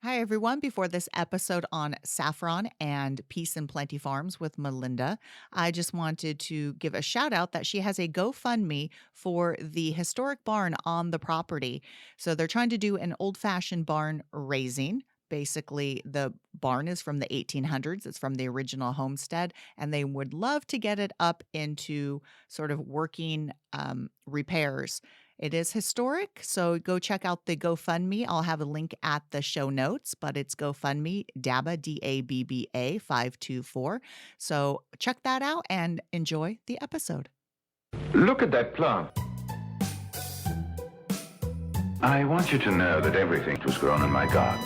Hi, everyone. Before this episode on saffron and Peace and Plenty Farms with Melinda, I just wanted to give a shout out that she has a GoFundMe for the historic barn on the property. So they're trying to do an old fashioned barn raising. Basically, the barn is from the 1800s. It's from the original homestead, and they would love to get it up into sort of working repairs. It is historic, so go check out the GoFundMe. I'll have a link at the show notes, but it's GoFundMe DABA DABBA 524. So check that out and enjoy the episode. Look at that plant. I want you to know that everything was grown in my garden.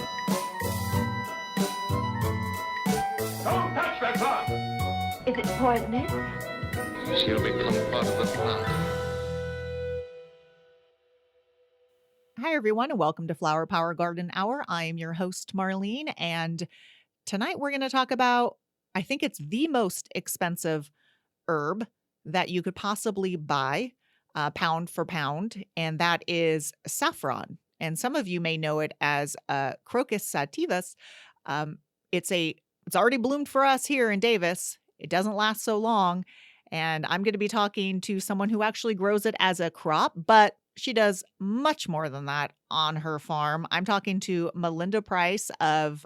Don't touch that plant! Is it poisonous? She'll become part of the plant. Hi, everyone, and welcome to Flower Power Garden Hour. I am your host, Marlene, and tonight we're going to talk about, I think it's the most expensive herb that you could possibly buy pound for pound, and that is saffron. And some of you may know it as Crocus sativus. It's already bloomed for us here in Davis. It doesn't last so long, and I'm going to be talking to someone who actually grows it as a crop, but she does much more than that on her farm. I'm talking to Melinda Price of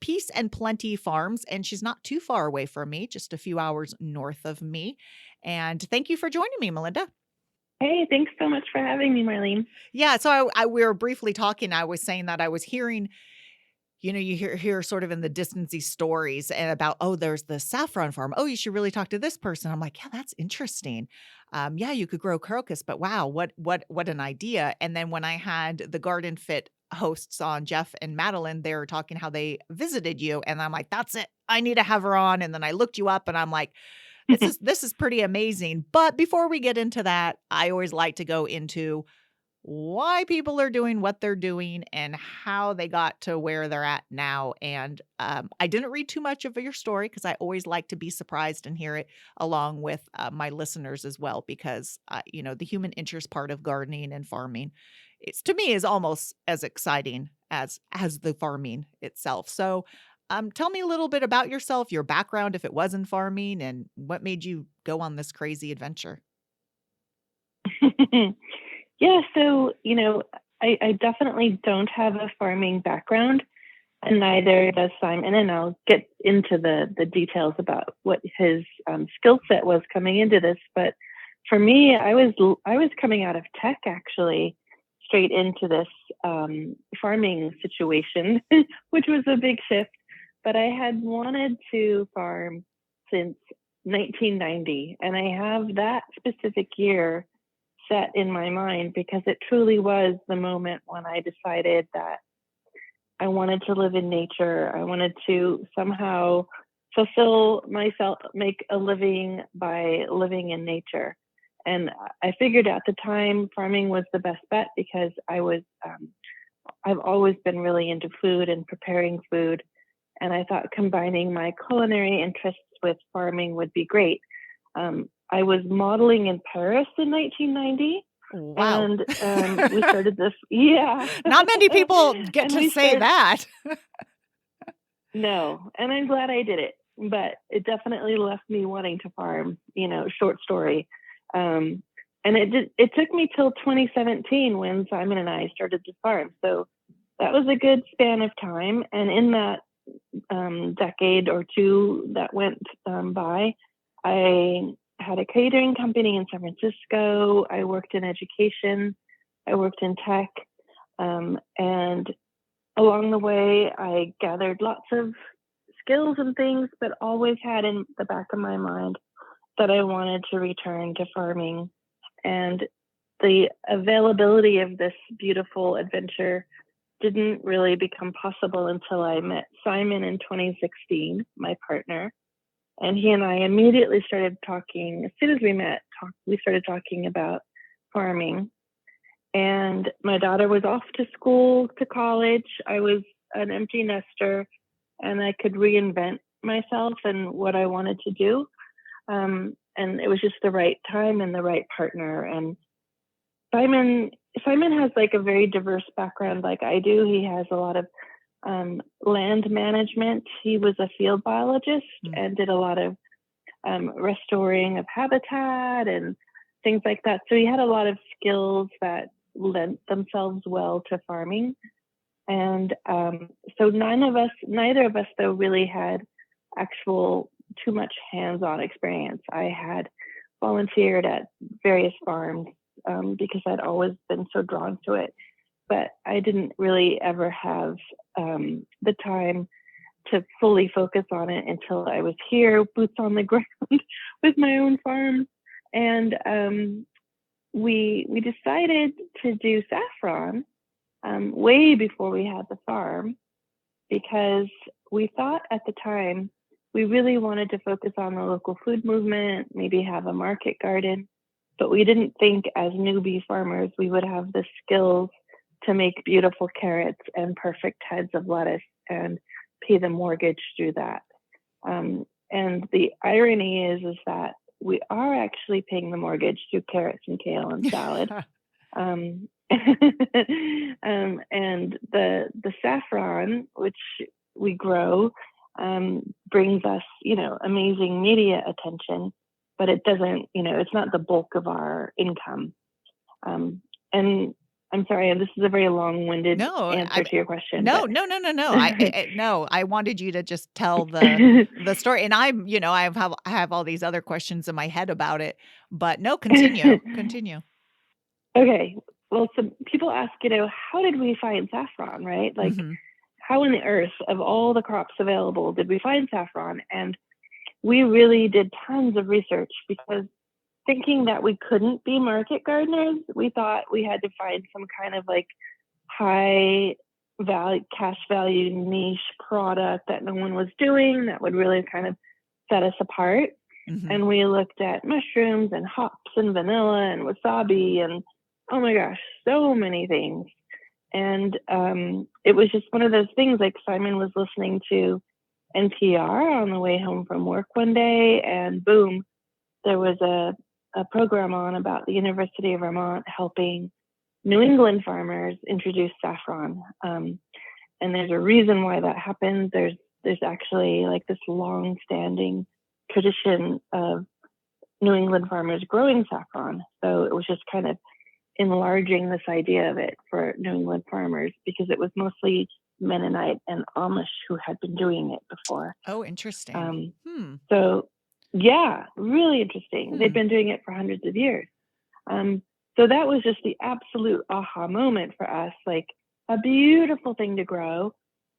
Peace and Plenty Farms, and she's not too far away from me, just a few hours north of me. And thank you for joining me, Melinda. Hey, thanks so much for having me, Marlene. Yeah, so we were briefly talking. I was saying that I was hearing, you hear sort of in the distance these stories and about, oh, there's the saffron farm. Oh, you should really talk to this person. I'm like, yeah, that's interesting. Yeah, you could grow crocus, but wow, what an idea. And then when I had the Garden Fit hosts on, Jeff and Madeline, they were talking how they visited you. And I'm like, that's it. I need to have her on. And then I looked you up and I'm like, this is pretty amazing. But before we get into that, I always like to go into why people are doing what they're doing and how they got to where they're at now. And I didn't read too much of your story because I always like to be surprised and hear it along with my listeners as well, because, the human interest part of gardening and farming, to me is almost as exciting as the farming itself. So tell me a little bit about yourself, your background, if it was in farming, and what made you go on this crazy adventure. Yeah, so, I definitely don't have a farming background, and neither does Simon, and I'll get into the details about what his skill set was coming into this. But for me, I was coming out of tech, actually, straight into this farming situation, which was a big shift. But I had wanted to farm since 1990, and I have that specific year set in my mind because it truly was the moment when I decided that I wanted to live in nature. I wanted to somehow fulfill myself, make a living by living in nature. And I figured at the time farming was the best bet because I've always been really into food and preparing food. And I thought combining my culinary interests with farming would be great. I was modeling in Paris in 1990. Wow. And we started this. Yeah. Not many people get to say that. No. And I'm glad I did it. But it definitely left me wanting to farm, short story. And it took me till 2017 when Simon and I started to farm. So that was a good span of time. And in that decade or two that went by, I had a catering company in San Francisco. I worked in education. I worked in tech. And along the way, I gathered lots of skills and things, but always had in the back of my mind that I wanted to return to farming. And the availability of this beautiful adventure didn't really become possible until I met Simon in 2016, my partner. And he and I immediately started talking. As soon as we met, we started talking about farming. And my daughter was off to school, to college. I was an empty nester, and I could reinvent myself and what I wanted to do. And it was just the right time and the right partner. And Simon has like a very diverse background like I do. He has a lot of land management. He was a field biologist Mm. and did a lot of restoring of habitat and things like that. So he had a lot of skills that lent themselves well to farming. And so neither of us though really had actual too much hands-on experience. I had volunteered at various farms because I'd always been so drawn to it, but I didn't really ever have the time to fully focus on it until I was here, boots on the ground with my own farm. And we decided to do saffron way before we had the farm, because we thought at the time we really wanted to focus on the local food movement, maybe have a market garden, but we didn't think as newbie farmers we would have the skills to make beautiful carrots and perfect heads of lettuce and pay the mortgage through that. And the irony is that we are actually paying the mortgage through carrots and kale and salad. And the saffron, which we grow, brings us, amazing media attention, but it doesn't, it's not the bulk of our income. And I'm sorry, this is a very long-winded No, answer to your question, no, but no, no, no, no. No, I wanted you to just tell the story, and I have all these other questions in my head about it, but no, continue. Okay. Well, some people ask, how did we find saffron, right? Like, Mhm. how in the earth, of all the crops available, did we find saffron? And we really did tons of research, because thinking that we couldn't be market gardeners, we thought we had to find some kind of like high value, cash value niche product that no one was doing that would really kind of set us apart. Mhm. And we looked at mushrooms and hops and vanilla and wasabi and, oh my gosh, so many things. And it was just one of those things, like Simon was listening to NPR on the way home from work one day, and boom, there was a program on about the University of Vermont helping New England farmers introduce saffron. And there's a reason why that happened. There's actually like this long-standing tradition of New England farmers growing saffron. So it was just kind of enlarging this idea of it for New England farmers, because it was mostly Mennonite and Amish who had been doing it before. Oh, interesting. So yeah, really interesting. They've Hmm. been doing it for hundreds of years. So that was just the absolute aha moment for us, like a beautiful thing to grow,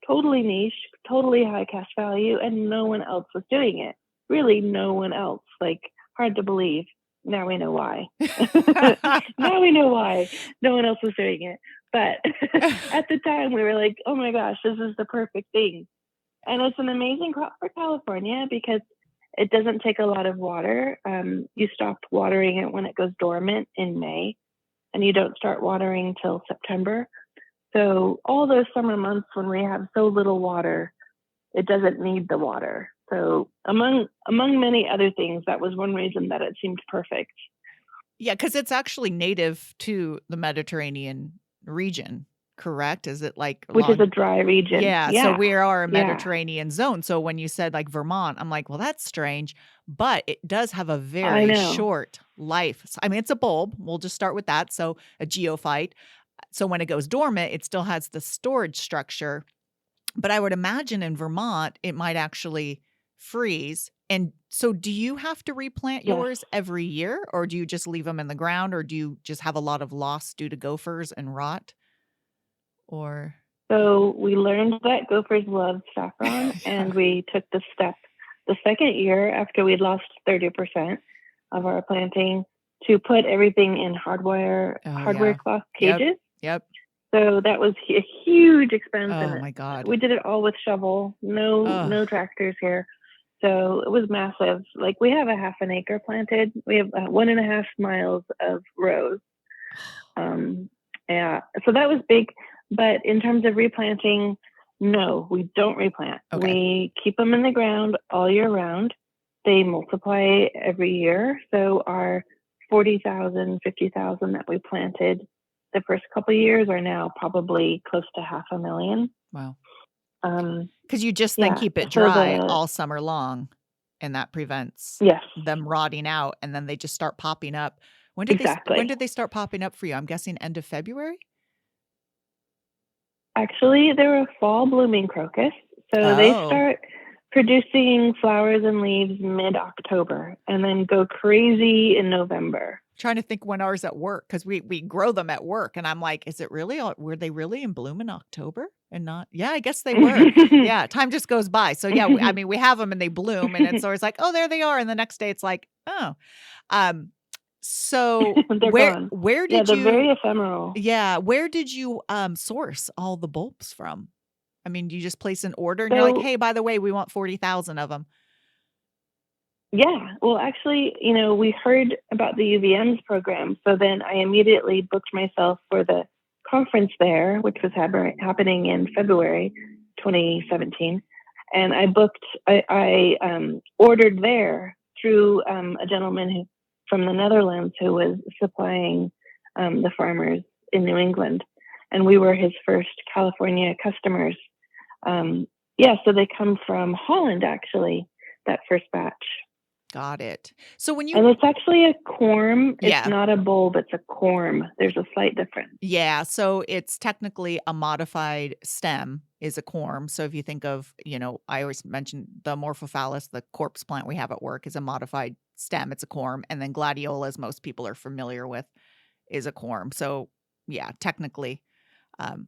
totally niche, totally high cash value, and no one else was doing it. Really, no one else. Like, hard to believe. Now we know why. Now we know why no one else was doing it. But at the time, we were like, oh my gosh, this is the perfect thing. And it's an amazing crop for California because it doesn't take a lot of water. You stop watering it when it goes dormant in May, and you don't start watering till September. So all those summer months when we have so little water, it doesn't need the water. So among many other things, that was one reason that it seemed perfect. Yeah, because it's actually native to the Mediterranean region, correct? Is it like Which is along? a dry region. Yeah, so Yeah. we are a Yeah. Mediterranean zone. So when you said like Vermont, I'm like, well, that's strange, but it does have a I very know. short life. I mean, it's a bulb. We'll just start with that. So a geophyte. So when it goes dormant, it still has the storage structure. But I would imagine in Vermont, it might actually freeze. And so do you have to replant Yes. yours every year, or do you just leave them in the ground, or do you just have a lot of loss due to gophers and rot? Or So we learned that gophers love saffron, and we took the step the second year after we'd lost 30% of our planting to put everything in hardware cloth cages. Yep. So that was a huge expense, Oh and my God. we did it all with shovel. No tractors here, so it was massive. Like, we have a half an acre planted. We have 1.5 miles of rows. Yeah, so that was big. But in terms of replanting, no, we don't replant. Okay. We keep them in the ground all year round. They multiply every year. So our 40,000, 50,000 that we planted the first couple of years are now probably close to 500,000. Wow. Because you just then Yeah. keep it So dry all summer long, and that prevents yes, them rotting out, and then they just start popping up. When exactly. did they start popping up for you? I'm guessing end of February? Actually, they're a fall blooming crocus. So they Oh. start producing flowers and leaves mid-October and then go crazy in November. Trying to think when ours at work, because we grow them at work, and I'm like, "Is it really all were they really in bloom in October and not" Yeah, I guess they were. Yeah, time just goes by. So, yeah, I mean, we have them and they bloom, and it's always like, "Oh, there they are," and the next day it's like, "Oh." Um, so They're gone. where Yeah, did they're very you ephemeral. Yeah, where did you, source all the bulbs from? I mean, do you just place an order and you're like, So "Hey, by the way, we want 40,000 of them." yeah, well, actually, we heard about the UVM's program. So then I immediately booked myself for the conference there, which was happening in February 2017. And I ordered there through a gentleman from the Netherlands who was supplying the farmers in New England. And we were his first California customers. Yeah, so they come from Holland, actually, that first batch. Got it. So when And you it's actually a corm. It's Yeah. not a bulb, it's a corm. There's a slight difference. Yeah, so it's technically a modified stem is a corm. So if you think of, I always mention the Morphophallus, the corpse plant we have at work is a modified stem, it's a corm, and then gladiola, as most people are familiar with, is a corm. So yeah, technically, um,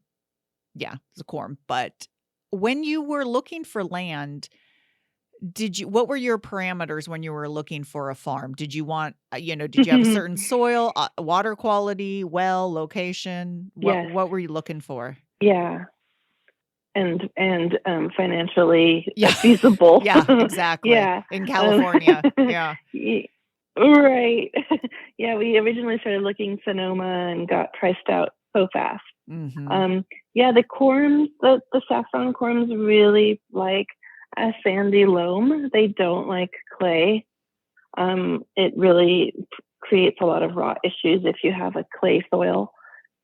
yeah, it's a corm. But when you were looking for land, what were your parameters when you were looking for a farm? Did you want, did you have a certain soil, water quality, well, location? Yes. What were you looking for? Yeah. And financially Yeah. feasible. Yeah, exactly. Yeah. In California. Yeah. Right. Yeah, we originally started looking Sonoma and got priced out so fast. Mhm. Yeah, the corms, the saffron corms really like a sandy loam. They don't like clay. It really creates a lot of rot issues if you have a clay soil.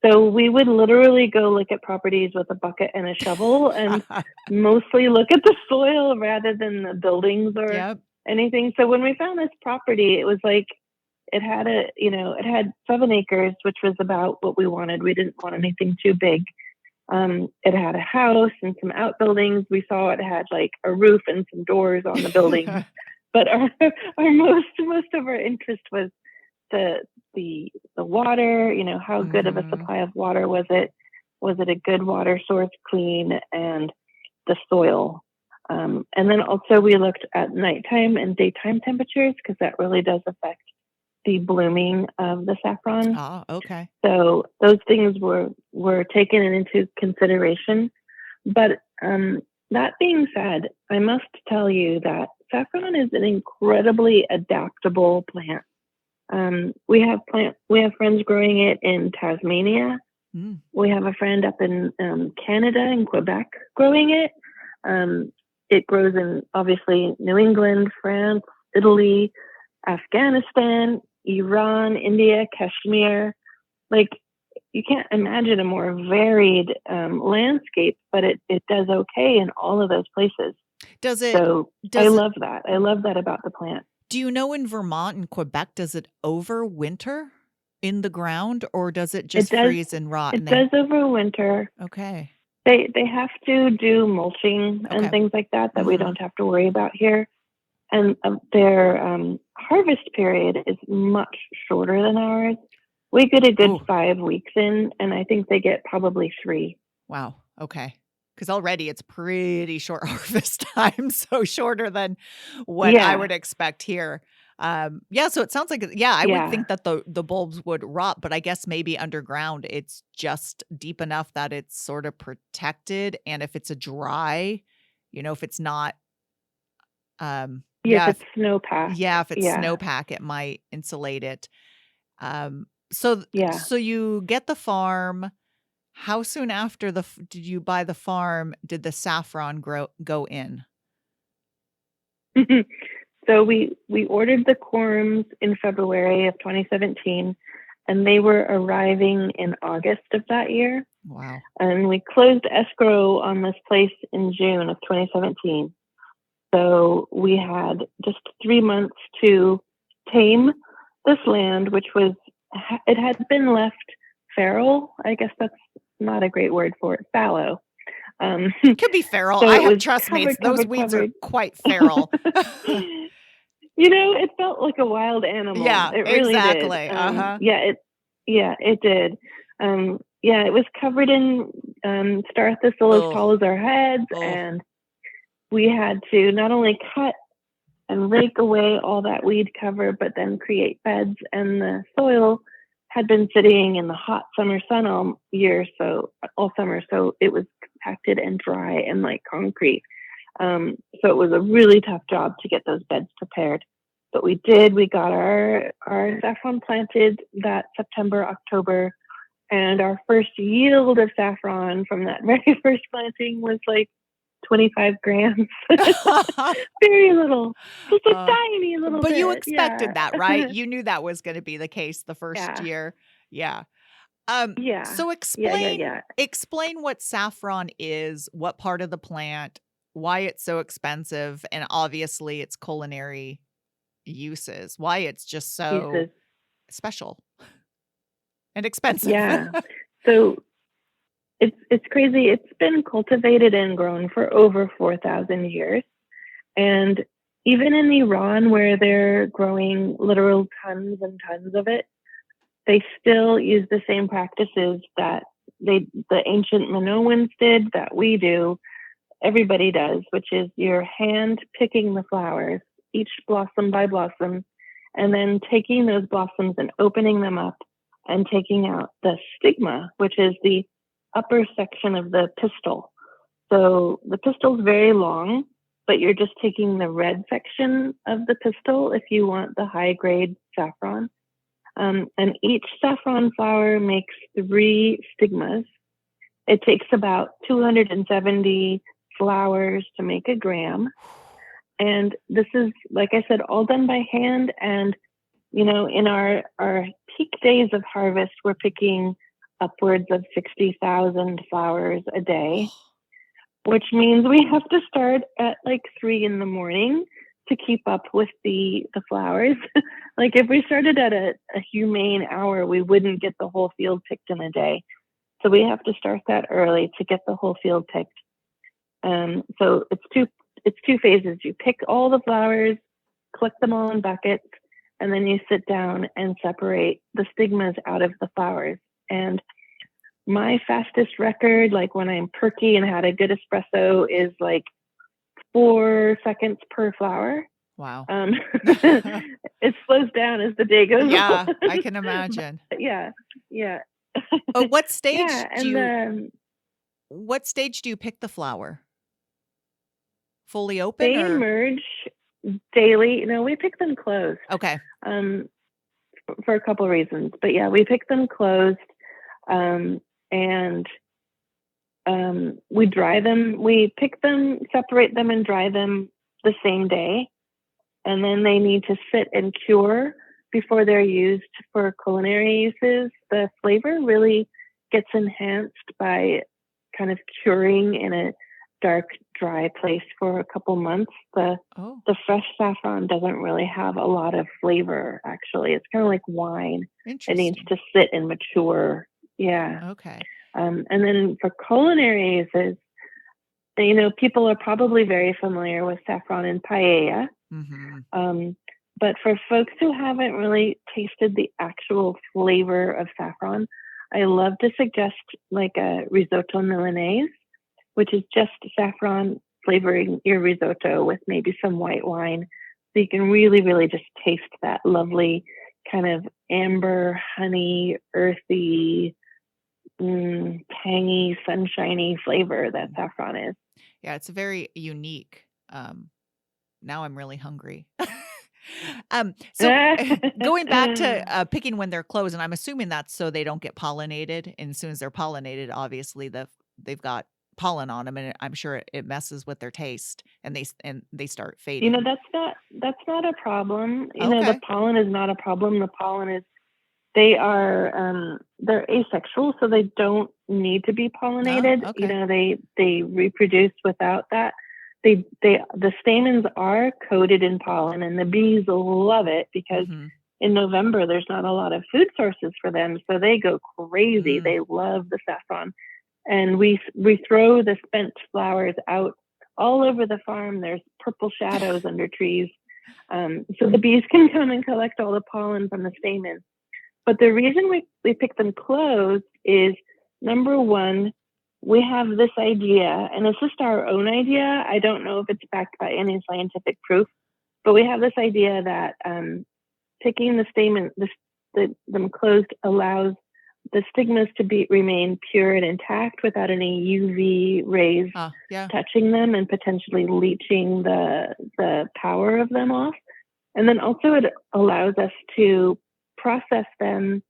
So we would literally go look at properties with a bucket and a shovel and mostly look at the soil rather than the buildings or Yep. anything. So when we found this property, it was like it had 7 acres, which was about what we wanted. We didn't want anything too big. It had a house and some outbuildings. We saw it had like a roof and some doors on the building. But our most of our interest was the water. How good of a Mhm. supply of water was it? Was it a good water source, clean, and the soil? And then also we looked at nighttime and daytime temperatures because that really does affect the blooming of the saffron. Oh, okay. So those things were taken into consideration. But that being said, I must tell you that saffron is an incredibly adaptable plant. We have friends growing it in Tasmania. Mm. We have a friend up in Canada and Quebec growing it. It grows in obviously New England, France, Italy, Afghanistan, Iran, India, Kashmir. Like you can't imagine a more varied landscape, but it does okay in all of those places. Does it So I does it love that. I love that about the plant. do you know in Vermont and Quebec, does it overwinter in the ground, or does it It just does freeze and rot it and they does overwinter. Okay. They have to do mulching and Okay. things like that we Mhm. don't have to worry about here. And their harvest period is much shorter than ours. We get a good Ooh. 5 weeks in, and I think they get probably 3. Wow, okay. Because already it's pretty short harvest time, so shorter than what I Yeah, would expect here. Yeah, so it sounds like yeah, I would yeah, think that the bulbs would rot, but I guess maybe underground it's just deep enough that it's sort of protected, and if it's a dry, if it's not, yeah. If yeah, it's snowpack, if it's yeah, snowpack, it might insulate it. So yeah. so you get the farm. How soon after did you buy the farm did the saffron go in? So we ordered the corms in February of 2017, and they were arriving in August of that year. Wow. And we closed escrow on this place in June of 2017. So we had just 3 months to tame this land, which was, it had been left feral. I guess that's not a great word for it, fallow. Could be feral. So I it have was trust mates. covered, Those covered, weeds are covered. quite feral. It felt like a wild animal. Yeah, It really did. exactly. Uh-huh. It did. It was covered in star thistle as Oh, tall as our heads, oh. and we had to not only cut and rake away all that weed cover, but then create beds. And the soil had been sitting in the hot summer sun all summer, so it was compacted and dry and like concrete. So it was a really tough job to get those beds prepared. But we did. We got our saffron planted that September, October, and our first yield of saffron from that very first planting was like 25 grams. Very little, just a tiny little but bit. you expected Yeah. that, right? You knew that was going to be the case the first Yeah. year. Yeah. Yeah. So explain what saffron is, what part of the plant, why it's so expensive, and obviously its culinary uses, why it's just so Uses. special and expensive. Yeah. So it's crazy. It's been cultivated and grown for over 4,000 years. And even in Iran, where they're growing literal tons and tons of it, they still use the same practices that the ancient Minoans did, that we do, everybody does, which is you're hand picking the flowers, each blossom by blossom, and then taking those blossoms and opening them up and taking out the stigma, which is the upper section of the pistil. So the pistil is very long, but you're just taking the red section of the pistil if you want the high grade saffron. And each saffron flower makes 3 stigmas. It takes about 270 flowers to make a gram. And this is, like I said, all done by hand. And, in our peak days of harvest, we're picking upwards of 60,000 flowers a day, which means we have to start at like 3 in the morning to keep up with the flowers. Like if we started at a humane hour, we wouldn't get the whole field picked in a day. So we have to start that early to get the whole field picked. So it's two phases. You pick all the flowers, collect them all in buckets, and then you sit down and separate the stigmas out of the flowers. And my fastest record, like when I'm perky and had a good espresso, is like 4 seconds per flower. Wow. It slows down as the day goes Yeah, on. I can imagine. Yeah. But what stage Yeah, do and you what stage do you pick the flower? Fully open they or emerge daily. No, we pick them closed. okay. For a couple of reasons, but yeah, we pick them closed, and we dry them. We pick them, separate them, and dry them the same day, and then they need to sit and cure before they're used for culinary uses. The flavor really gets enhanced by kind of curing in a dark, dry place for a couple months. The fresh saffron doesn't really have a lot of flavor, actually. It's kind of like wine. It needs to sit and mature. Yeah. Okay. And then for culinary uses, people are probably very familiar with saffron and paella. Mm-hmm. But for folks who haven't really tasted the actual flavor of saffron, I love to suggest like a risotto Milanese, which is just saffron flavoring your risotto with maybe some white wine. So you can really, really just taste that lovely kind of amber, honey, earthy, tangy, sunshiny flavor that saffron is. Yeah, it's very unique. Now I'm really hungry. So going back to picking when they're closed, and I'm assuming that's so they don't get pollinated. And as soon as they're pollinated, obviously they've got pollen on them, and I'm sure it messes with their taste, and they start fading. That's not a problem. Okay. The pollen is not a problem. The pollen is they're asexual, so they don't need to be No? pollinated. Okay. They reproduce without that. The stamens are coated in pollen, and the bees love it because hmm in November there's not a lot of food sources for them, so they go crazy. Mm. They love the saffron, and we throw the spent flowers out all over the farm. There's purple shadows under trees, so the bees can come and collect all the pollen from the stamens. But the reason we pick them closed is, number one, we have this idea, and it's just our own idea. I don't know if it's backed by any scientific proof, but we have this idea that picking the them closed allows the stigmas to remain pure and intact without any UV rays Yeah. touching them and potentially leaching the power of them off. And then also it allows us to process them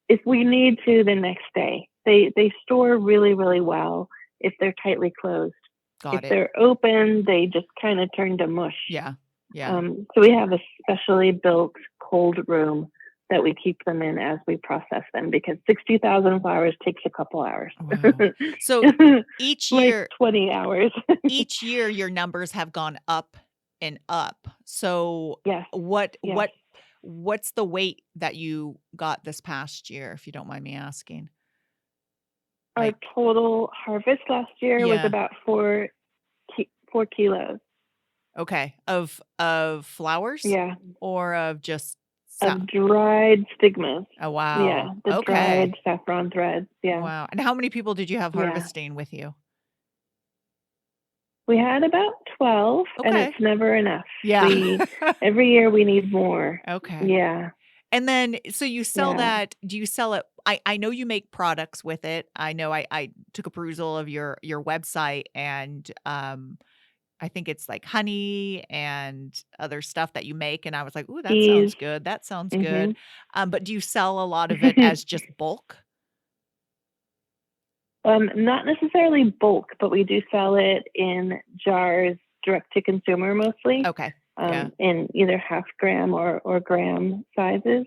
if we need to the next day. They store really, really well if they're tightly closed. Got If it. they're open, they just kind of turn to mush. Yeah. Yeah. So we have a specially built cold room that we keep them in as we process them, because 60,000 flowers takes a couple hours. Wow. So each Like year, 20 hours. each year your numbers have gone up and up. So Yes, yes. what's the weight that you got this past year, if you don't mind me asking? Our Like, total harvest last year was yeah. about 4 kilos. Okay. Of flowers Yeah, or of just of dried stigmas. Oh, Yeah, wow. the Okay. dried saffron threads. Yeah, Wow. And how many people did you have yeah. harvesting with you? We had about 12, and Okay. it's never enough. Yeah. Every year we need more. Okay. Yeah, And then, so you sell yeah. that, do you sell it? I know you make products with it. I know I took a perusal of your website and I think it's like honey and other stuff that you make. And I was like, ooh, that Teas. sounds good. That sounds good. Mhm. But do you sell a lot of it as just bulk? Not necessarily bulk, but we do sell it in jars, direct to consumer mostly, Okay. Yeah. in either half gram or gram sizes.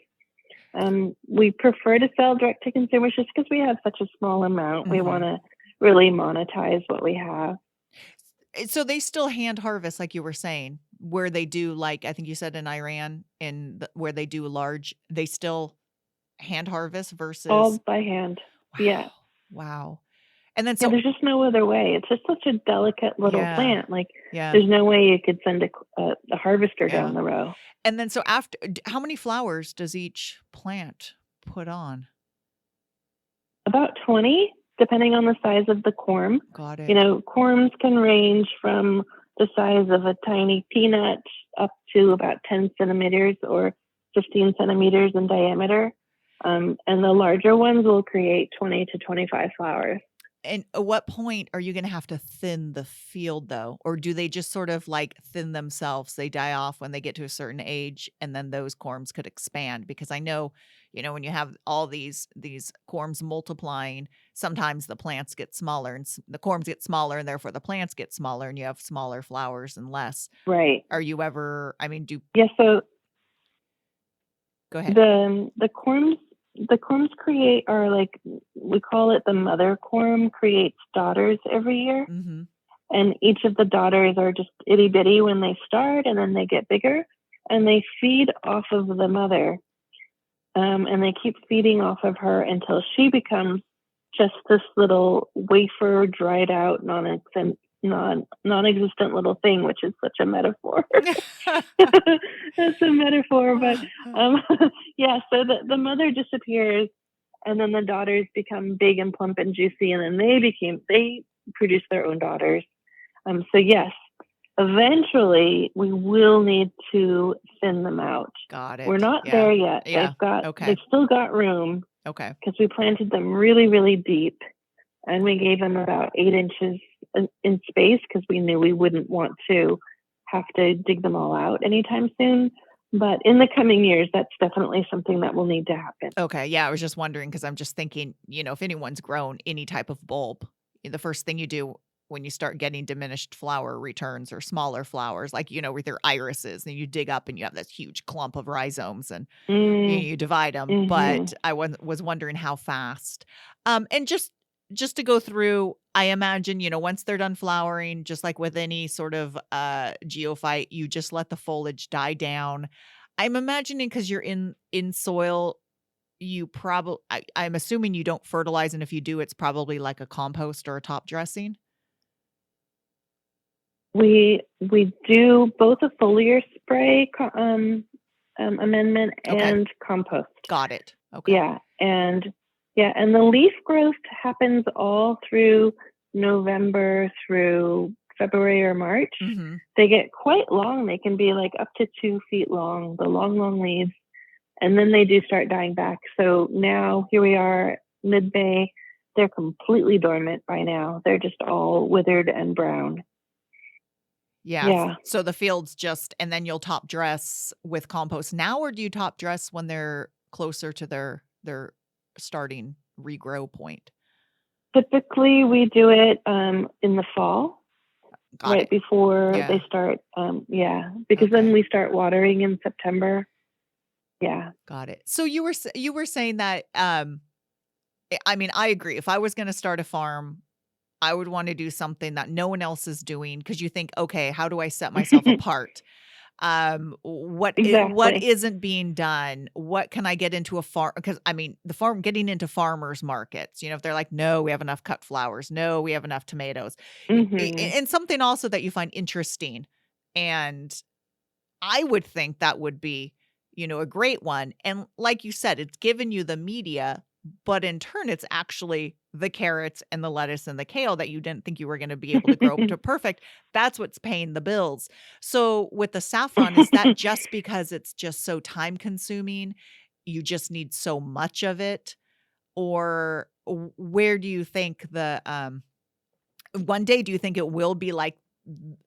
We prefer to sell direct to consumers just because we have such a small amount. We want hmm to really monetize what we have. So they still hand harvest, like you were saying, where they do, like, I think you said in Iran, where they do large, they still hand harvest All versus, by hand. wow. Yeah. Wow. And then, Yeah, so, there's just no other way. It's just such a delicate little yeah. plant. Like, Yeah. there's no way you could send a harvester Yeah. down the row. And then, so after, how many flowers does each plant put on? About 20, depending on the size of the corm. Got it. Corms can range from the size of a tiny peanut up to about 10 centimeters or 15 centimeters in diameter. And the larger ones will create 20 to 25 flowers. And at what point are you going to have to thin the field though? Or do they just sort of like thin themselves? They die off when they get to a certain age and then those corms could expand, because I know, when you have all these corms multiplying, sometimes the plants get smaller and the corms get smaller and therefore the plants get smaller and you have smaller flowers and less. Right. Are you ever, Yeah, so go ahead. the corms create, are like, we call it the mother corm creates daughters every year. Mm-hmm. And each of the daughters are just itty bitty when they start, and then they get bigger and they feed off of the mother. And they keep feeding off of her until she becomes just this little wafer, dried out, non-existent little thing, which is such a metaphor. That's a metaphor, but yeah. So the mother disappears, and then the daughters become big and plump and juicy, and then they produce their own daughters. So yes, eventually we will need to thin them out. Got it. We're not Yeah. there yet. Yeah. Okay. They've still got room Okay. because we planted them really, really deep, and we gave them about 8 inches in space because we knew we wouldn't want to have to dig them all out anytime soon. But in the coming years, that's definitely something that will need to happen. Okay. Yeah. I was just wondering because I'm just thinking, if anyone's grown any type of bulb, the first thing you do when you start getting diminished flower returns or smaller flowers, like, with your irises, and you dig up and you have this huge clump of rhizomes and Mm, you divide them. mm-hmm. But I was wondering how fast. And just to go through, I imagine, once they're done flowering, just like with any sort of geophyte, you just let the foliage die down. I'm imagining because you're in soil, you probably I'm assuming you don't fertilize, and if you do, it's probably like a compost or a top dressing. We do both a foliar spray amendment Okay, and compost. got it. Okay. Yeah, and the leaf growth happens all through November through February or March. Mhm. They get quite long. They can be like up to 2 feet long, the long leaves. And then they do start dying back. So now here we are, mid-May. They're completely dormant by now. They're just all withered and brown. Yeah, Yeah. so the fields just and then you'll top dress with compost now, or do you top dress when they're closer to their starting regrow point? Typically, we do it in the fall, Got right it. before they Yeah. start. Yeah, because then Okay. we start watering in September. Yeah. Got it. So you were saying that, I mean, I agree. If I was gonna start a farm, I would wanna do something that no one else is doing because you think, "Okay, how do I set myself apart?" What Exactly. isn't being done? What can I get into a farm? Because, I mean, the farm getting into farmers markets, if they're like, "No, we have enough cut flowers. No, we have enough tomatoes." Hmm. And something also that you find interesting, and I would think that would be, a great one. And like you said, it's given you the media, but in turn, it's actually the carrots and the lettuce and the kale that you didn't think you were going to be able to grow to perfect. That's what's paying the bills. So with the saffron, is that just because it's just so time consuming? You just need so much of it? Or where do you think one day, do you think it will be like,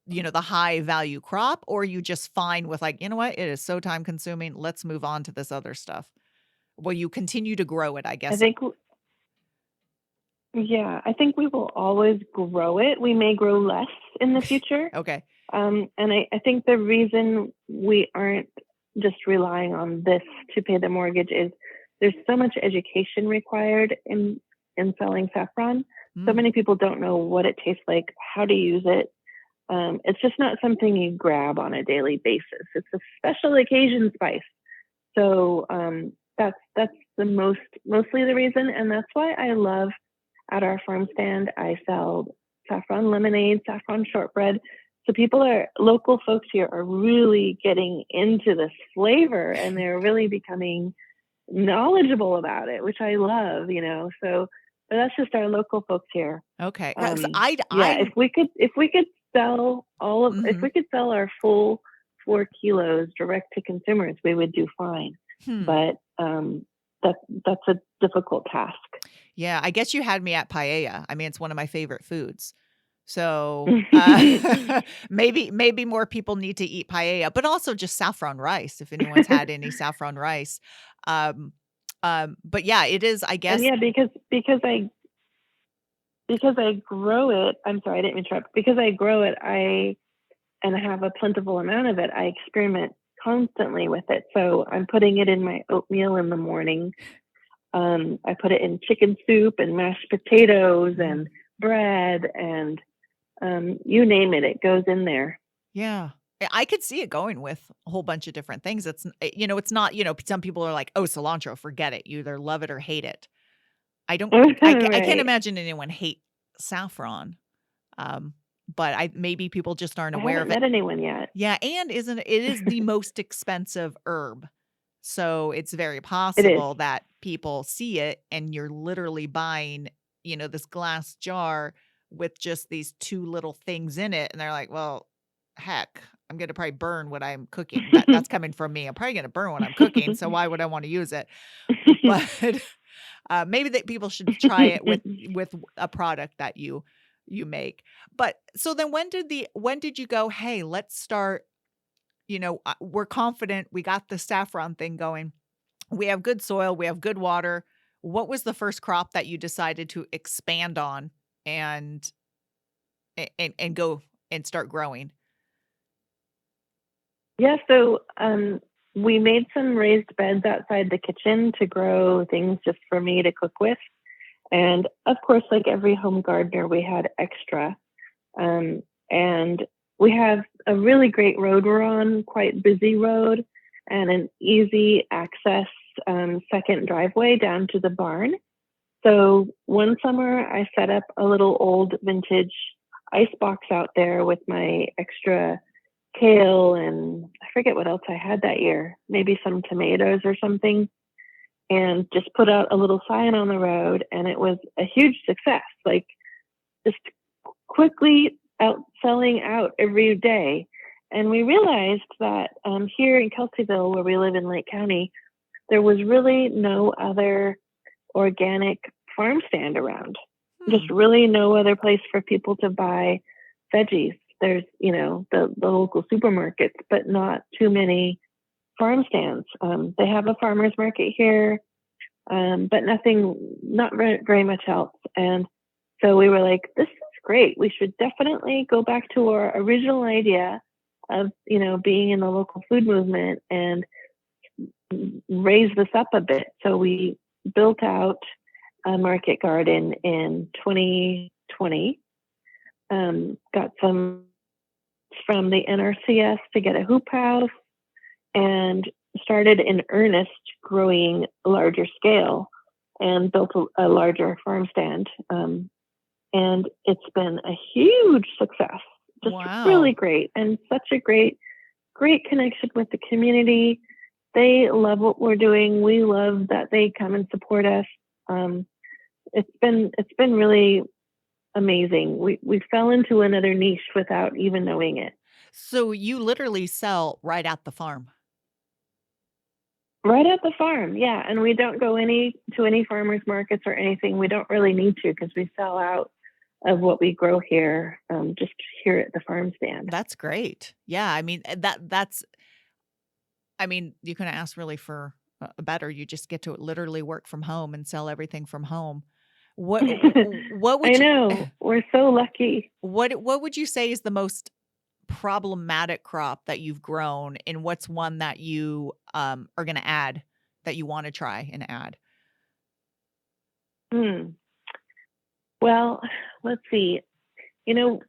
the high value crop, or are you just fine with like, you know what? It is so time consuming. Let's move on to this other stuff. Will you continue to grow it, I I guess? think, yeah, I think we will always grow it. We may grow less in the future. Okay. And I think the reason we aren't just relying on this to pay the mortgage is there's so much education required in selling saffron. So Mm, many people don't know what it tastes like, how to use it. It's just not something you grab on a daily basis. It's a special occasion spice. So that's mostly the reason, and that's why I love at our farm stand I sell saffron lemonade, saffron shortbread. So local folks here are really getting into this flavor, and they're really becoming knowledgeable about it, which I love. So but that's just our local folks here. okay. 'Cause Yeah, if we could if mhm. we could sell our full 4 kilos direct to consumers, we would do fine. Hmm. But that's a difficult task. Yeah, I guess you had me at paella. I mean, it's one of my favorite foods. So, maybe more people need to eat paella, but also just saffron rice, if anyone's had any saffron rice. Um, but yeah, it is, I And guess. yeah, because I grow it. I'm sorry, I didn't interrupt. Because I grow it, and have a plentiful amount of it. I experiment constantly with it. So I'm putting it in my oatmeal in the morning. I put it in chicken soup and mashed potatoes Mm, and bread and you name it, it goes in there. yeah. I could see it going with a whole bunch of different things. It's not, some people are like, "Oh, cilantro, forget it. You either love it or hate it." I don't think I can't Right. imagine anyone hate saffron. Um, but maybe people just aren't I aware haven't of it. met anyone yet. Yeah, and it is the most expensive herb. So it's very It is. possible that people see it and you're literally buying, this glass jar with just these two little things in it. And they're like, well, heck, I'm going to probably burn what I'm cooking. That's coming from me. I'm probably going to burn what I'm cooking. So why would I want to use it? But maybe that people should try it with a product that you make. But so then when did you go, hey, let's start, we're confident we got the saffron thing going. We have good soil, we have good water. What was the first crop that you decided to expand on? And and go and start growing? Yeah, so we made some raised beds outside the kitchen to grow things just for me to cook with. And of course, like every home gardener, we had extra. And we have a really great road we're on, quite busy road, and an easy access second driveway down to the barn. So one summer, I set up a little old vintage ice box out there with my extra kale and I forget what else I had that year, maybe some tomatoes or something, and just put out a little sign on the road. And it was a huge success, like just quickly selling out every day. And we realized that here in Kelseyville, where we live in Lake County, there was really no other organic farm stand around. Just really no other place for people to buy veggies. There's, the local supermarkets, but not too many farm stands. They have a farmer's market here, but not very much else. And so we were like, this is great. We should definitely go back to our original idea of, being in the local food movement and raise this up a bit. So we built out a market garden in 2020, got some from the NRCS to get a hoop house, and started in earnest growing a larger scale and built a larger farm stand. And it's been a huge success, just really great, and such a great connection with the community. They love what we're doing. We love that they come and support us. It's been really amazing. We fell into another niche without even knowing it. So you literally sell right at the farm? Right at the farm, yeah. And we don't go to any farmers markets or anything. We don't really need to because we sell out of what we grow here, just here at the farm stand. That's great. Yeah, I mean, you couldn't ask really for better. You just get to literally work from home and sell everything from home. What what I would you know. We're so lucky. what would you say is the most problematic crop that you've grown, and what's one that you are going to add, that you want to try and add? Well, let's see. There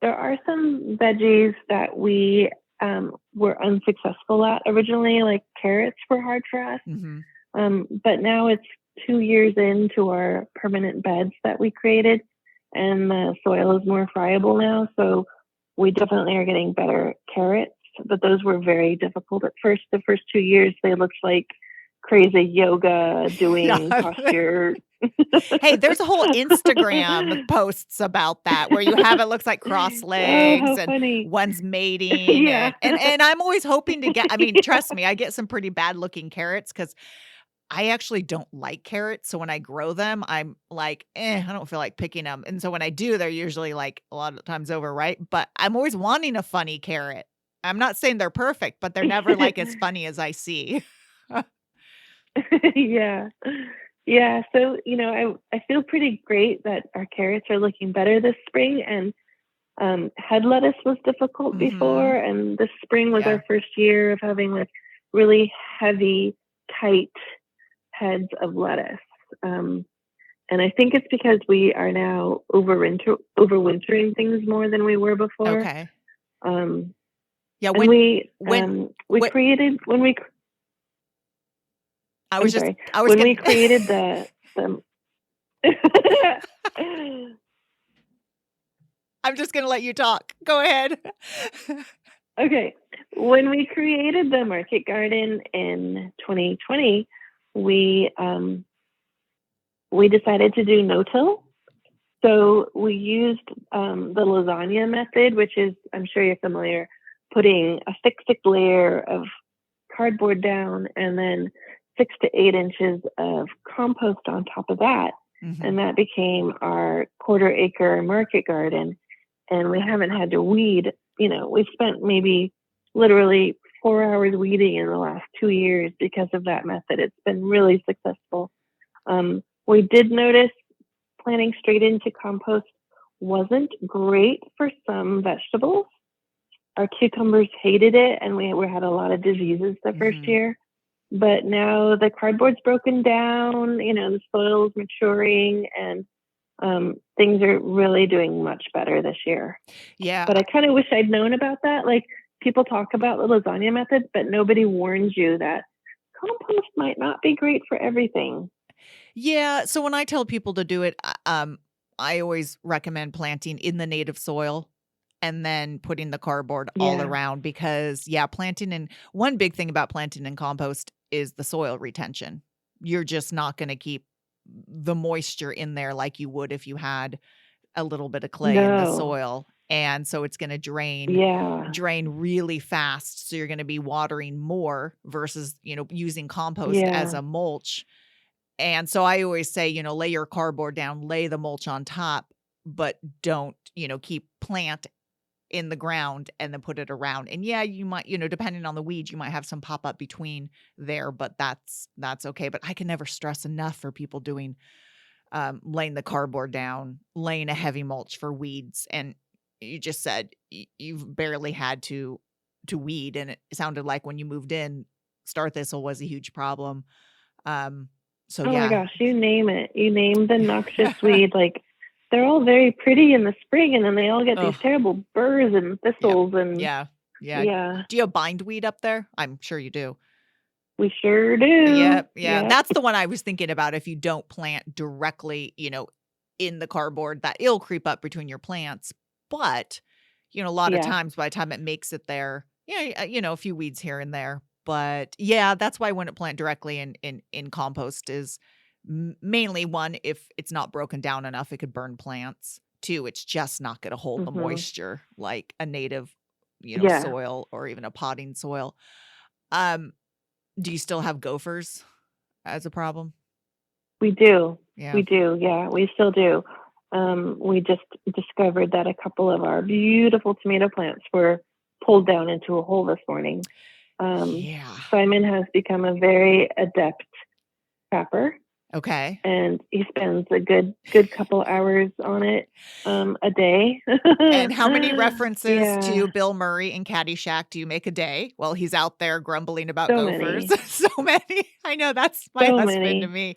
are some veggies that we were unsuccessful at originally, like carrots were hard for us. But now it's 2 years into our permanent beds that we created, and the soil is more friable now. So we definitely are getting better carrots, but those were very difficult at first. The first 2 years, they looked like crazy yoga doing posture. Hey, there's a whole Instagram posts about that where you have it looks like cross legs how and funny. one's mating. Yeah. And I'm always hoping to get, trust me, I get some pretty bad looking carrots because I actually don't like carrots. So when I grow them, I'm like, I don't feel like picking them. And so when I do, they're usually like a lot of times overripe, but I'm always wanting a funny carrot. I'm not saying they're perfect, but they're never like as funny as I see. Yeah. Yeah. So, I feel pretty great that our carrots are looking better this spring. And head lettuce was difficult before. And this spring was our first year of having like really heavy, tight heads of lettuce. And I think it's because we are now overwintering things more than we were before. Okay. Yeah. And we created when we. When we created the I'm just going to let you talk. Go ahead. Okay. When we created the market garden in 2020, we decided to do no-till. So we used the lasagna method, which is, I'm sure you're familiar, putting a thick layer of cardboard down and then 6 to 8 inches of compost on top of that. And that became our 1/4 acre market garden. And we haven't had to weed. We've spent maybe literally 4 hours weeding in the last 2 years because of that method. It's been really successful. We did notice planting straight into compost wasn't great for some vegetables. Our cucumbers hated it, and we had a lot of diseases the first Mhm. year. But now the cardboard's broken down, the soil's maturing, and things are really doing much better this year. Yeah. But I kind of wish I'd known about that. Like, people talk about the lasagna method, but nobody warns you that compost might not be great for everything. Yeah, so when I tell people to do it, I always recommend planting in the native soil and then putting the cardboard all Yeah. around because, yeah, planting in one big thing about planting in compost is the soil retention. You're just not gonna keep the moisture in there like you would if you had a little bit of clay in the No. soil, and so it's gonna Yeah. drain really fast, so you're gonna be watering more versus, using compost as Yeah. a mulch. And so I always say, lay your cardboard down, lay the mulch on top, but don't, keep plant in the ground and then put it around. And yeah, you might, depending on the weeds, you might have some pop up between there, but that's okay. But I can never stress enough for people doing laying the cardboard down, laying a heavy mulch for weeds. And you just said you've barely had to weed, and it sounded like when you moved in, star thistle was a huge problem. Um, so Oh my yeah. gosh, you name it. You name the noxious weed. Like, they're all very pretty in the spring, and then they all get these Oh, terrible burrs and yep. thistles. And Yeah. Yeah. yeah, Do you have bindweed up there? I'm sure you do. we sure do. Yep. Yeah. Yep. That's the one I was thinking about. If you don't plant directly, in the cardboard, that it'll creep up between your plants. But, a lot of Yeah. times by the time it makes it there, yeah, a few weeds here and there. But yeah, that's why I wouldn't plant directly in compost is mainly one, if it's not broken down enough, it could burn plants. Two, it's just not going to hold the Hmm. moisture like a native, Yeah. soil or even a potting soil. Um, do you still have gophers as a problem? We do. Yeah. We do. Yeah, we still do. We just discovered that a couple of our beautiful tomato plants were pulled down into a hole this morning. Yeah. Simon has become a very adept trapper, Okay. and he spends a good couple hours on it a day. And how many references Yeah, to Bill Murray in Caddyshack do you make a day while he's out there grumbling about so gophers? many, So many. I know that's my so husband to many. me.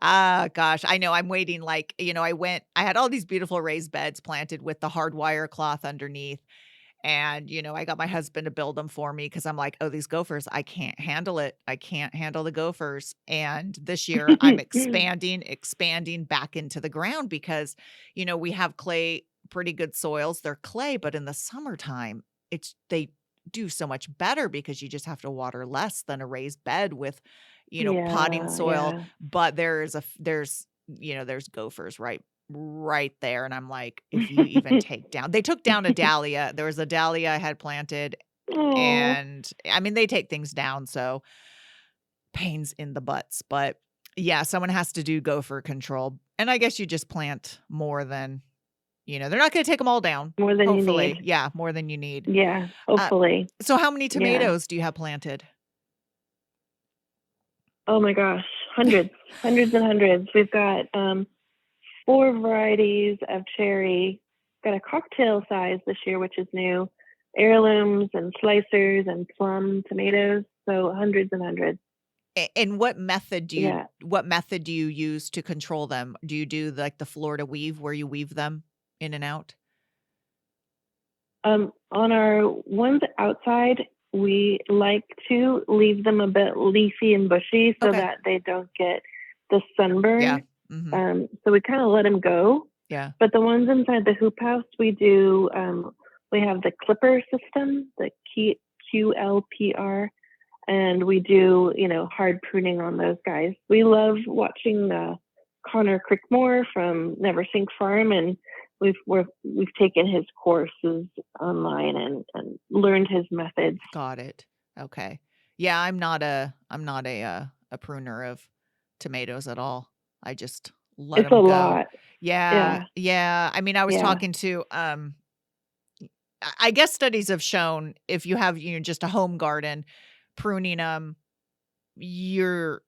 Gosh, I know I'm waiting like, I had all these beautiful raised beds planted with the hardwire cloth underneath. And, I got my husband to build them for me because I'm like, oh, these gophers, I can't handle it. I can't handle the gophers. And this year I'm expanding back into the ground because, we have clay, pretty good soils. They're clay, but in the summertime, they do so much better because you just have to water less than a raised bed with, potting Yeah, soil. yeah. But there's gophers right there, and I'm like, if you even take down they took down a dahlia. There was a dahlia I had planted, Oh, and, I mean, they take things down, so pains in the butts, but, yeah, someone has to do gopher control, and I guess you just plant more than they're not gonna take them all down, more than you hopefully. need. Yeah, more than you need. Yeah, Uh, hopefully. so how many Yeah. tomatoes do you have planted? Oh my gosh, hundreds, hundreds and hundreds. We've got 4 varieties of cherry. Got a cocktail size this year, which is new. Heirlooms and slicers and plum tomatoes. So hundreds and hundreds. And Yeah. what method do you use to control them? Do you do, like, the Florida weave where you weave them in and out? On our ones outside, we like to leave them a bit leafy and bushy so Okay. that they don't get the Yeah. sunburn. Mhm. So we kind of let them go. Yeah. But the ones inside the hoop house, we have the clipper system, the QLPR, and we do, hard pruning on those guys. We love watching Connor Crickmore from Never Sink Farm, and we've taken his courses online and learned his methods. Got it. Okay. Yeah, I'm not a pruner of tomatoes at all. I just let It's a them go. lot. Yeah, Yeah, yeah. I mean, I was yeah, talking to, I guess studies have shown if you have, just a home garden, pruning them, you're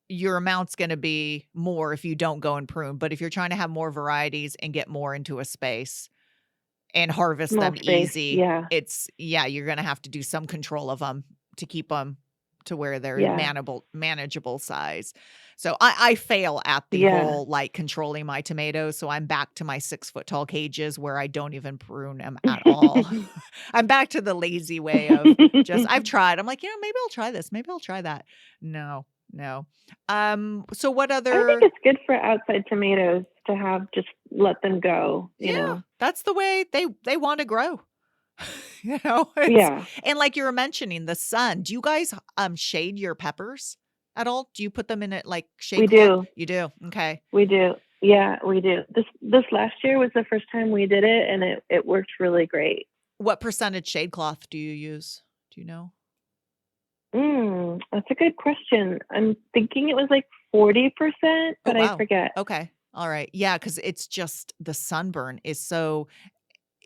your amount's gonna be more if you don't go and prune, but if you're trying to have more varieties and get more into a space and harvest Small them space. easy, Yeah. you're gonna have to do some control of them to keep them to where they're Yeah. manageable size. So I fail at the Yeah. whole, like, controlling my tomatoes, so I'm back to my 6-foot-tall cages where I don't even prune them at all. I'm back to the lazy way of just I've tried. I'm like, maybe I'll try this, maybe I'll try that. No, no. So what I think other it's good for outside tomatoes to have just let them go, you Yeah, know. that's the way they wanna grow. It's Yeah, and like you were mentioning, the sun. Do you guys, shade your peppers at all? Do you put them in a, like, shade we cloth? do. You do? Okay. We do. Yeah, we do. This last year was the first time we did it, and it worked really great. What percentage shade cloth do you use? Do you know? That's a good question. I'm thinking it was like 40%, Oh, but I wow. forget. Okay. Alright. Yeah, because it's just the sunburn is so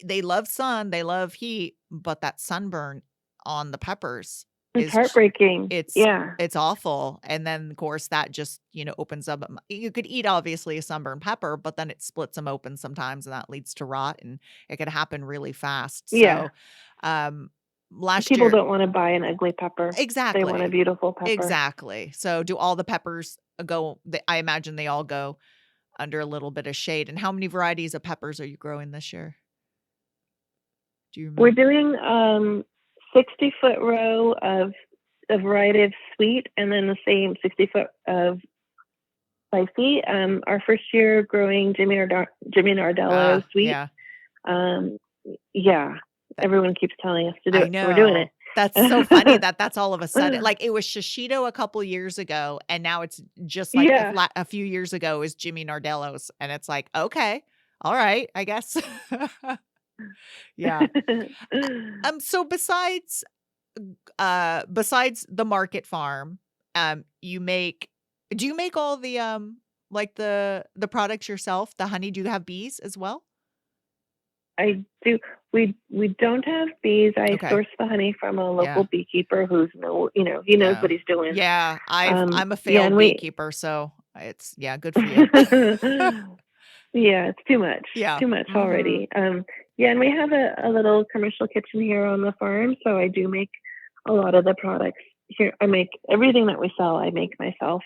they love sun, they love heat, but that sunburn on the peppers It's is j heartbreaking. it's Yeah. it's awful, and then, of course, that just, opens up you could eat, obviously, a sunburned pepper, but then it splits them open sometimes, and that leads to rot, and it could happen really fast. Yeah. So, um, last People year don't want to buy an ugly pepper. They want a Exactly. beautiful pepper. Exactly. So, do all the peppers go I imagine they all go under a little bit of shade, and how many varieties of peppers are you growing this year? Do you We're remember? doing 60-foot row of a variety of sweet, and then the same 60-foot of spicy. Our first year growing Jimmy Nardello Ah, sweet. yeah. Um, yeah, That everyone keeps telling us to do I it, so we're doing know. That's so funny it. that that's all of a sudden like, it was Shishito a couple years ago, and now it's just like Yeah. a few years ago is Jimmy Nardello's, and it's like, "Okay. Alright, I guess." Yeah. So besides the market farm, you make do you make all the, like, the products yourself? The honey? Do you have bees as well? I do. We don't have bees. I Okay. source the honey from a Yeah. local beekeeper he knows Yeah. what he's doing. Yeah, I'm a Yeah, failed and we beekeeper, so it's yeah, good for you. yeah, it's too much. Yeah. Too much Mhm. already. Yeah, and we have a little commercial kitchen here on the farm, so I do make a lot of the products here. I make everything that we sell, I make myself.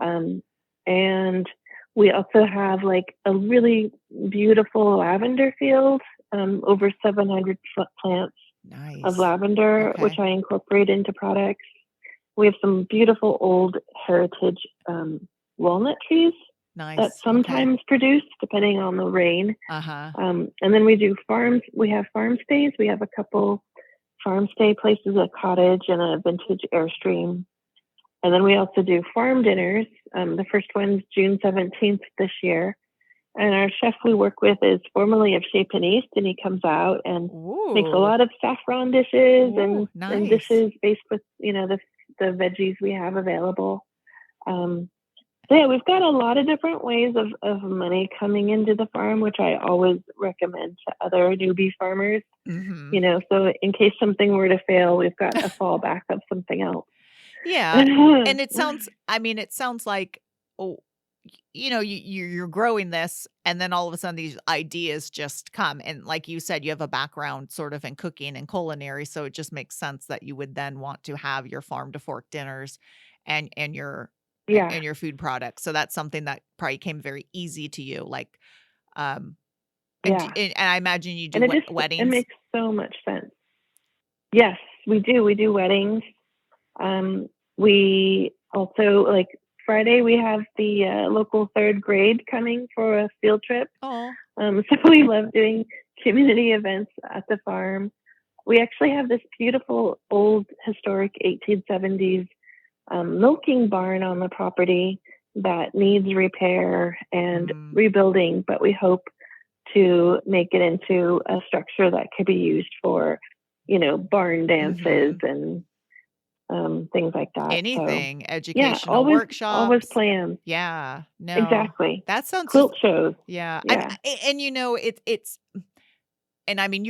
Um, and we also have like a really beautiful lavender field, over 700 plants of Nice. lavender, which Okay. I incorporate into products. We have some beautiful old heritage walnut trees that Nice. Okay. sometimes produce depending on the rain. Uh-huh. And then we do farms. We have farm stays. We have a couple farm stay places, a cottage and a vintage Airstream. And then we also do farm dinners. The first one's June 17th this year. And our chef we work with is formerly of Chez Panisse, and he comes out and makes a Ooh. lot of saffron dishes Ooh, and nice. dishes based with, the veggies we have available. So yeah, we've got a lot of different ways of money coming into the farm, which I always recommend to other newbie farmers. Mhm. So in case something were to fail, we've got a fallback of something else. Yeah, and it sounds like, oh, you're growing this, and then all of a sudden these ideas just come, and like you said, you have a background sort of in cooking and culinary, so it just makes sense that you would then want to have your farm to fork dinners and your Yeah, and your food products. So that's something that probably came very easy to you, like, um, yeah. and I imagine you And do it weddings? makes so much sense. Yes, we do. We do weddings. We also like Friday we have the local third grade coming for a field trip. Oh, So we love doing community events at the farm. We actually have this beautiful old historic 1870s milking barn on the property that needs repair and mm, rebuilding, but we hope to make it into a structure that could be used for, barn dances mhm. and things like that. So Anything, yeah, educational always workshops. plans. Yeah, no, Exactly. that sounds just Quilt shows. yeah, Yeah. and it's and I mean,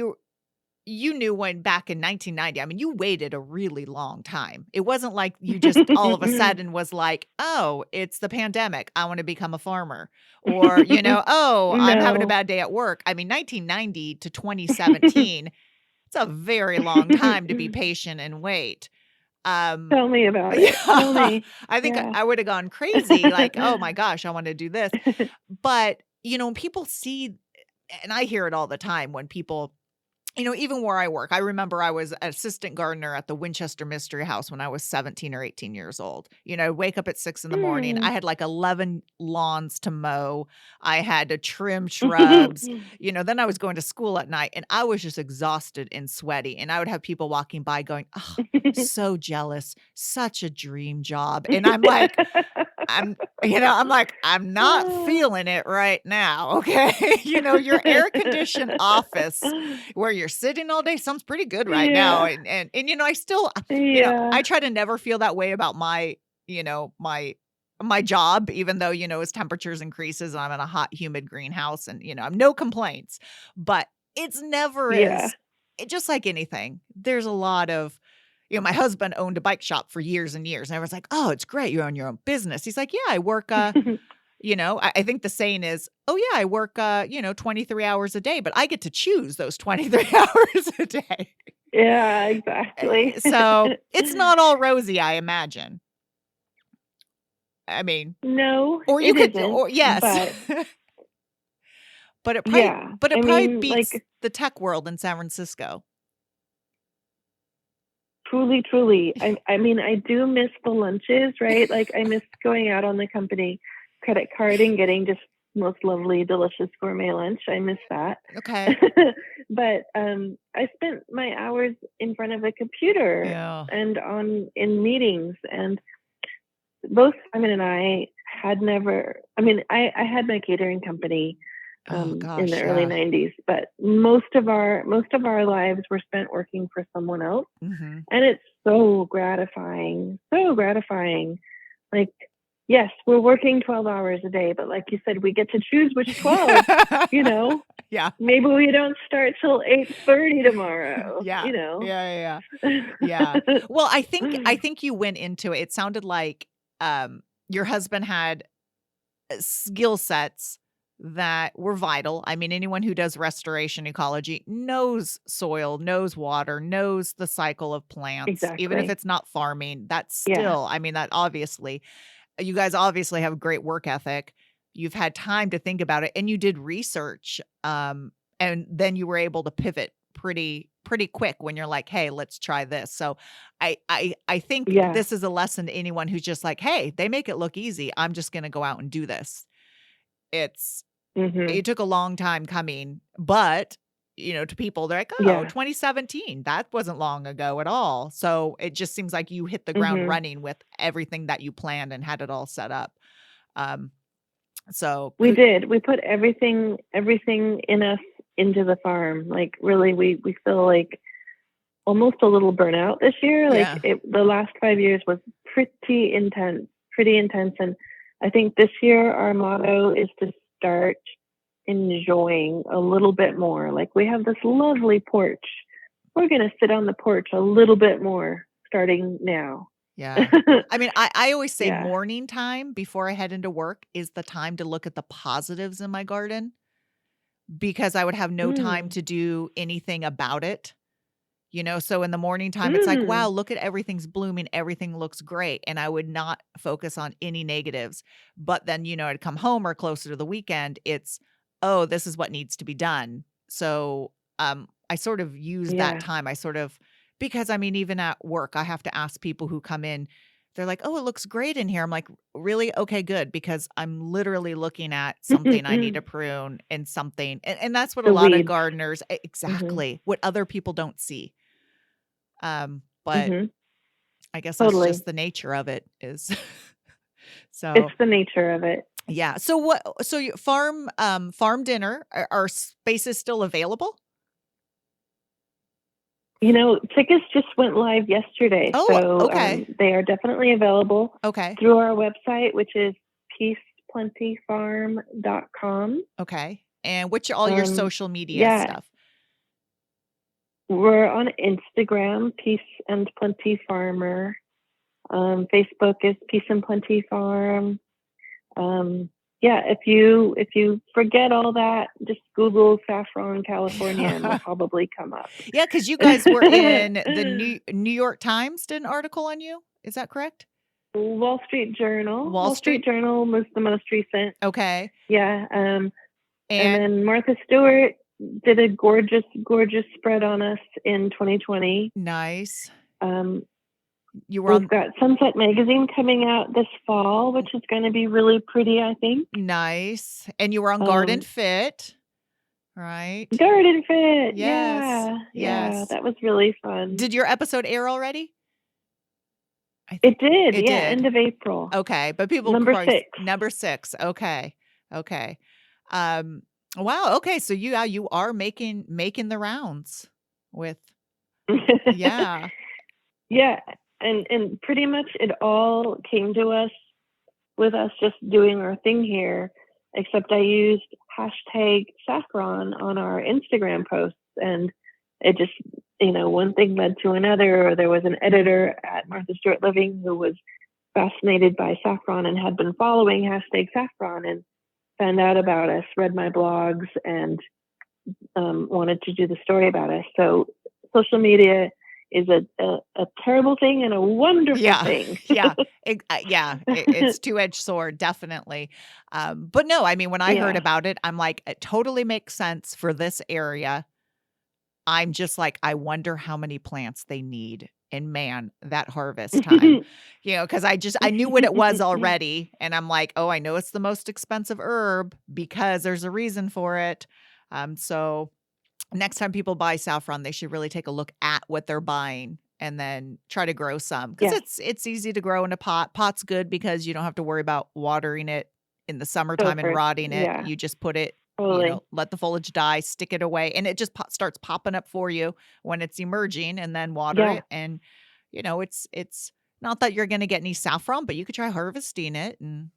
you knew when back in 1990, I mean, you waited a really long time. It wasn't like you just all of a sudden was like, "Oh, it's the pandemic. I want to become a farmer." Or, "Oh, I'm having a No. bad day at work." I mean, 1990 to 2017, it's a very long time to be patient and wait. Um, Tell me about it. Tell yeah, me. I think Yeah. I would have gone crazy, like, "Oh my gosh, I want to do this." But, when people see, and I hear it all the time when people, even where I work, I remember I was an assistant gardener at the Winchester Mystery House when I was 17 or 18 years old. I'd wake up at 6 in the morning. Hmm. I had like 11 lawns to mow. I had to trim shrubs. Then I was going to school at night and I was just exhausted and sweaty. And I would have people walking by going, "Oh, so jealous, such a dream job." And I'm like, "I'm not feeling it right now, okay?" Your air conditioned office where you're sitting all day sounds pretty good right now. Yeah. And I still, Yeah. I try to never feel that way about my, my job, even though, as temperatures increases, I'm in a hot, humid greenhouse and, I'm no complaints, but it's never Yeah. as, just like anything. There's a lot of, my husband owned a bike shop for years and years. And I was like, "Oh, it's great. You own your own business." He's like, "Yeah, I work, I think the saying is, "Oh yeah, I work, 23 hours a day, but I get to choose those 23 hours a day." Yeah, exactly. So it's not all rosy, I imagine. I mean, No, or you it could, isn't. or yes, But but it probably, yeah, but it I probably mean, beats like the tech world in San Francisco. truly, truly. I mean, I do miss the lunches, right? Like I miss going out on the company credit card and getting just most lovely, delicious gourmet lunch. I miss that. Okay. But I spent my hours in front of a computer Yeah. and in meetings, and both Simon and I had never. I mean, I had my catering company Oh in the gosh, early yeah. 90s, but most of our lives were spent working for someone else, Mhm. and it's so gratifying, so gratifying. Like, yes, we're working 12 hours a day, but like you said, we get to choose which 12. You know, Yeah. maybe we don't start till 8:30 tomorrow. Yeah. You know. Yeah. Yeah. Well, I think you went into it. It sounded like your husband had skill sets that were vital. I mean, anyone who does restoration ecology knows soil, knows water, knows the cycle of plants, even if Exactly. it's not farming. That's Yeah. still, I mean, that obviously, you guys obviously have great work ethic. You've had time to think about it and you did research. And then you were able to pivot pretty quick when you're like, "Hey, let's try this." So I think Yeah. this is a lesson to anyone who's just like, "Hey, they make it look easy. I'm just gonna go out and do this." It's Mhm. it took a long time coming, but, to people, they're like, "Oh, Yeah. 2017, that wasn't long ago at all." So it just seems like you hit the ground Mhm. running with everything that you planned and had it all set up. Um, so We did. We put everything in us into the farm. Like really, we feel like almost a little burnout this year. Like yeah. the last 5 years was pretty intense. And I think this year our motto is to start enjoying a little bit more. Like we have this lovely porch. We're going to sit on the porch a little bit more starting now. Yeah. I mean, I always say Yeah. morning time before I head into work is the time to look at the positives in my garden because I would have no time Mm. to do anything about it. So in the morning time, it's like, wow, Mm. look at everything's blooming. Everything looks great. And I would not focus on any negatives. But then, I'd come home or closer to the weekend. It's, oh, this is what needs to be done. So I sort of use that Yeah. time. Because I mean, even at work, I have to ask people who come in, they're like, "Oh, it looks great in here." I'm like, "Really? Okay, good." Because I'm literally looking at something I need to prune and something. And that's what a The lot of weeds. gardeners, Mhm. exactly, what other people don't see. But Mhm. I guess that's Totally. just the nature of it is It's so, the nature of it. yeah. So you farm dinner, are spaces still available? Tickets just went live yesterday, Oh, so okay. they are definitely available Okay. through our website, which is peaceplentyfarm.com. Okay. And which are all your Um, social media yeah, stuff? We're on Instagram, Peace and Plenty Farmer. Facebook is Peace and Plenty Farm. Yeah, if you forget all that, just Google Saffron, California, and we'll probably come up. Yeah, because you guys were in the New York Times, did an article on you. Is that correct? Wall Street Journal. Wall Wall Street Journal was the most recent. Okay. Yeah. And And then Martha Stewart did a gorgeous, gorgeous spread on us in 2020. nice. Um, You were we've on got Sunset Magazine coming out this fall, which is going to be really pretty, I think. nice. And you were on Garden Um, Fit, right? Garden Fit. Yes. Yeah. Yeah. Yes. That was really fun. Did your episode air already? I It did. It Yeah. did. End of April. Okay, but people Number probably 6. number 6. Okay. Okay. Wow, okay, so you are making the rounds with yeah. Yeah. And pretty much it all came to us with us just doing our thing here, except I used hashtag saffron on our Instagram posts, and it just, one thing led to another. Or there was an editor at Martha Stewart Living who was fascinated by saffron and had been following hashtag saffron and found out about us, read my blogs, and wanted to do the story about us. So social media is a terrible thing and a wonderful Yeah. thing. Yeah. It's two-edged sword, definitely. But no, I mean, when I heard Yeah. about it, I'm like, it totally makes sense for this area. I'm just like, I wonder how many plants they need. And man, that harvest time, because I knew what it was already. And I'm like, oh, I know it's the most expensive herb because there's a reason for it. So next time people buy saffron, they should really take a look at what they're buying and then try to grow some because Yes. it's easy to grow in a pot. Pot's good because you don't have to worry about watering it in the summertime and Gopher. rotting it. Yeah. You just put it, Totally. let the foliage die, stick it away, and it just starts popping up for you when it's emerging, and then water Yeah. it. And it's not that you're going to get any saffron, but you could try harvesting it, and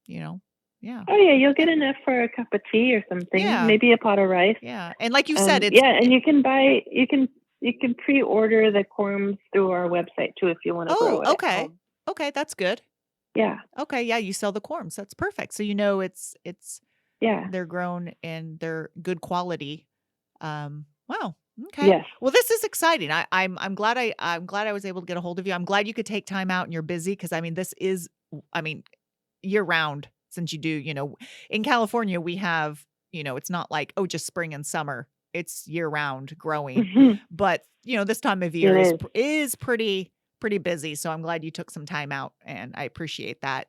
yeah, Oh yeah, you'll get enough for a cup of tea or something. Yeah. Maybe a pot of rice. yeah. And like you said, it's Yeah, and you can pre-order the corms through our website too if you want to grow it at okay, home. okay, that's good. Yeah. Okay, yeah, you sell the corms. That's perfect. So it's Yeah. they're grown and they're good quality. Wow. Okay. Yes. Well, this is exciting. I'm glad I was able to get a hold of you. I'm glad you could take time out and you're busy because this is year round since you do, in California we have, it's not like just spring and summer. It's year round growing. Mhm. But, this time of year It is pretty busy. So I'm glad you took some time out and I appreciate that.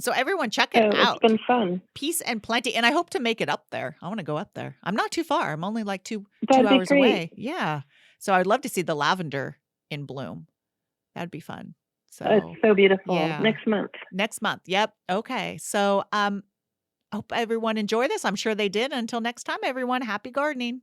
So everyone check it So it's out. been fun. Peace and Plenty. And I hope to make it up there. I want to go up there. I'm not too far. I'm only like two That'd be hours great. away. Yeah. So I'd love to see the lavender in bloom. That'd be fun. So It's so beautiful. yeah. Next month. Next month. Yep. Okay. So hope everyone enjoyed this. I'm sure they did. Until next time, everyone, happy gardening.